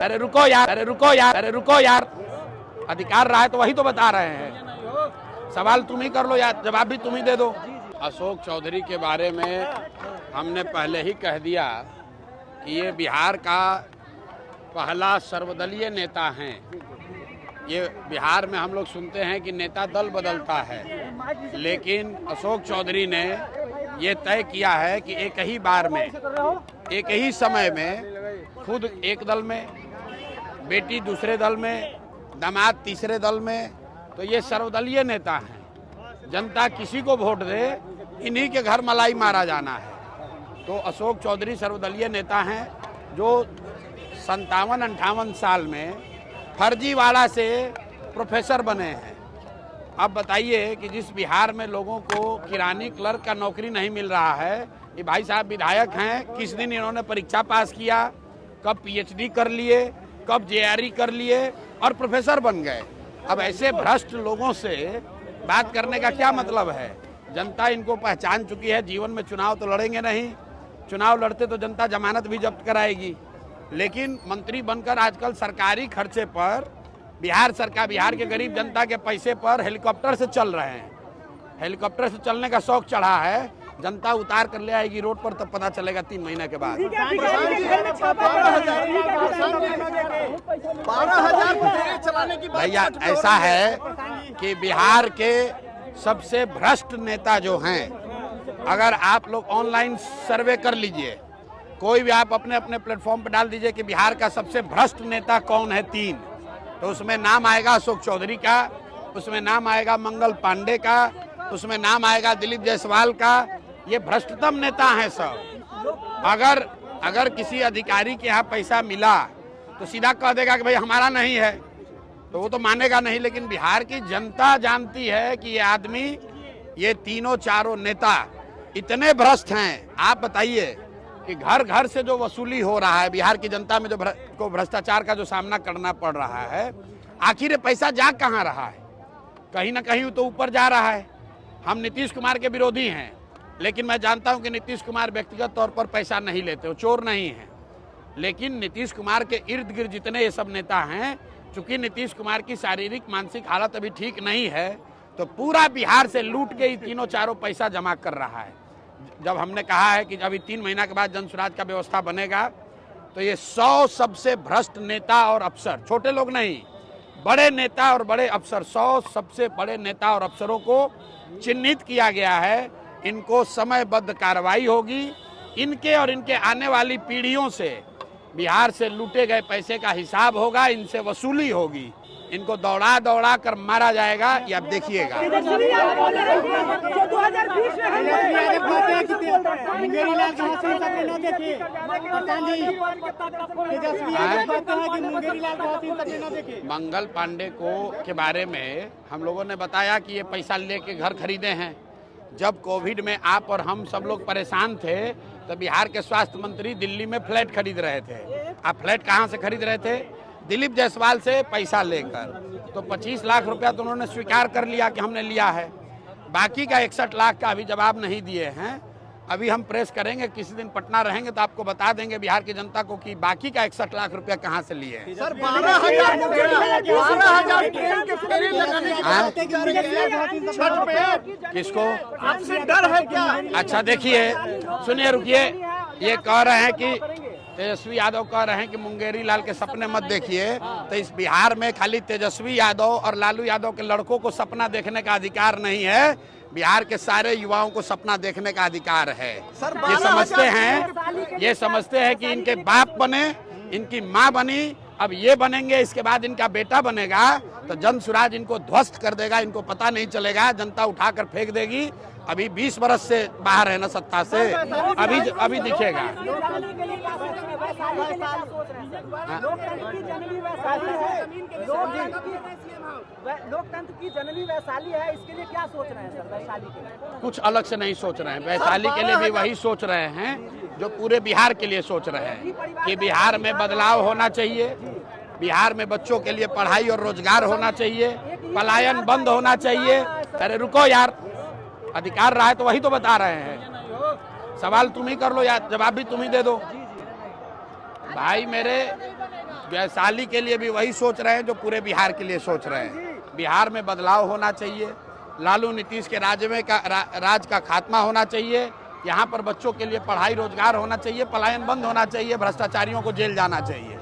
अरे रुको यार, अरे रुको यार, अरे रुको यार। अधिकार रहा है तो वही तो बता रहे हैं। सवाल तुम ही कर लो या जवाब भी तुम ही दे दो। अशोक चौधरी के बारे में हमने पहले ही कह दिया कि ये बिहार का पहला सर्वदलीय नेता हैं। ये बिहार में हम लोग सुनते हैं कि नेता दल बदलता है, लेकिन अशोक चौधरी ने ये तय किया है कि एक ही बार में, एक ही समय में खुद एक दल में, बेटी दूसरे दल में, दामाद तीसरे दल में, तो ये सर्वदलीय नेता हैं। जनता किसी को वोट दे, इन्हीं के घर मलाई मारा जाना है। तो अशोक चौधरी सर्वदलीय नेता हैं जो 57-58 साल में फर्जीवाड़ा से प्रोफेसर बने हैं। अब बताइए कि जिस बिहार में लोगों को किरानी क्लर्क का नौकरी नहीं मिल रहा है, ये भाई साहब विधायक हैं, किस दिन इन्होंने परीक्षा पास किया, कब पीएचडी कर लिए, कब जेआरई कर लिए और प्रोफेसर बन गए। अब ऐसे भ्रष्ट लोगों से बात करने का क्या मतलब है? जनता इनको पहचान चुकी है। जीवन में चुनाव तो लड़ेंगे नहीं, चुनाव लड़ते तो जनता जमानत भी जब्त कराएगी। लेकिन मंत्री बनकर आजकल सरकारी खर्चे पर बिहार सरकार, बिहार के गरीब जनता के पैसे पर हेलीकॉप्टर से चल रहे हैं। हेलीकॉप्टर से चलने का शौक चढ़ा है, जनता उतार कर ले आएगी रोड पर, तब पता चलेगा 3 महीने के बाद। भैया ऐसा है कि बिहार के सबसे भ्रष्ट नेता जो हैं, अगर आप लोग ऑनलाइन सर्वे कर लीजिए, कोई भी आप अपने अपने प्लेटफॉर्म पर डाल दीजिए कि बिहार का सबसे भ्रष्ट नेता कौन है 3, तो उसमें नाम आएगा अशोक चौधरी का, उसमें नाम आएगा मंगल पांडे का, उसमें नाम आएगा दिलीप जायसवाल का। ये भ्रष्टतम नेता हैं सब। अगर किसी अधिकारी के यहाँ पैसा मिला तो सीधा कह देगा कि भाई हमारा नहीं है, तो वो तो मानेगा नहीं। लेकिन बिहार की जनता जानती है कि ये आदमी, ये तीनों चारों नेता इतने भ्रष्ट हैं। आप बताइए कि घर घर से जो वसूली हो रहा है, बिहार की जनता में जो भ्रष्टाचार का जो सामना करना पड़ रहा है, आखिर पैसा जा कहाँ रहा है? कहीं ना कहीं तो ऊपर जा रहा है। हम नीतीश कुमार के विरोधी हैं, लेकिन मैं जानता हूं कि नीतीश कुमार व्यक्तिगत तौर पर पैसा नहीं लेते, वो चोर नहीं हैं। लेकिन नीतीश कुमार के इर्द गिर्द जितने ये सब नेता हैं, चूंकि नीतीश कुमार की शारीरिक मानसिक हालत अभी ठीक नहीं है, तो पूरा बिहार से लूट के ही तीनों चारों पैसा जमा कर रहा है। जब हमने कहा है कि अभी 3 महीना के बाद जनसुराज का व्यवस्था बनेगा, तो ये 100 सबसे भ्रष्ट नेता और अफसर, छोटे लोग नहीं, बड़े नेता और बड़े अफसर, 100 सबसे बड़े नेता और अफसरों को चिन्हित किया गया है। इनको समयबद्ध कार्रवाई होगी। इनके और इनके आने वाली पीढ़ियों से बिहार से लूटे गए पैसे का हिसाब होगा, इनसे वसूली होगी। इनको दौड़ा दौड़ा कर मारा जाएगा, ये आप देखिएगा। मंगल पांडे के बारे में हम लोगों ने बताया कि ये पैसा लेके घर खरीदे हैं। जब कोविड में आप और हम सब लोग परेशान थे, तो बिहार के स्वास्थ्य मंत्री दिल्ली में फ्लैट खरीद रहे थे। आप फ्लैट कहाँ से खरीद रहे थे? दिलीप जायसवाल से पैसा लेकर। तो 25 लाख रुपया तो उन्होंने स्वीकार कर लिया कि हमने लिया है। बाकी का 61 लाख का अभी जवाब नहीं दिए हैं। अभी हम प्रेस करेंगे, किसी दिन पटना रहेंगे तो आपको बता देंगे बिहार की जनता को कि बाकी का 61 लाख रुपया कहाँ से लिए हैं। सर 12,000 किसको? आपसे डर है क्या? अच्छा देखिए, सुनिए, रुकिए। ये कह रहे हैं कि तेजस्वी यादव कह रहे हैं कि मुंगेरी लाल के सपने मत देखिए। तो इस बिहार में खाली तेजस्वी यादव और लालू यादव के लड़कों को सपना देखने का अधिकार नहीं है, बिहार के सारे युवाओं को सपना देखने का अधिकार है। ये समझते हैं कि इनके बाप बने, इनकी माँ बनी, अब ये बनेंगे, इसके बाद इनका बेटा बनेगा, तो जनसुराज इनको ध्वस्त कर देगा। इनको पता नहीं चलेगा, जनता उठाकर फेंक देगी। अभी 20 बरस से बाहर है ना सत्ता से, अभी दिखेगा। लोकतंत्र की जननी वैशाली है, इसके लिए क्या सोच रहे हैं सर? वैशाली के लिए कुछ अलग से नहीं सोच रहे हैं। वैशाली के लिए भी वही सोच रहे हैं जो पूरे बिहार के लिए सोच रहे हैं कि बिहार में बदलाव होना चाहिए, बिहार में बच्चों के लिए पढ़ाई और रोजगार होना चाहिए, पलायन बंद होना चाहिए। अरे रुको यार, अधिकार रहा है तो वही तो बता रहे हैं। सवाल तुम ही कर लो या जवाब भी तुम ही दे दो। भाई मेरे, वैशाली के लिए भी वही सोच रहे हैं जो पूरे बिहार के लिए सोच रहे हैं। बिहार में बदलाव होना चाहिए, लालू नीतीश के राज का खात्मा होना चाहिए। यहाँ पर बच्चों के लिए पढ़ाई रोजगार होना चाहिए, पलायन बंद होना चाहिए, भ्रष्टाचारियों को जेल जाना चाहिए।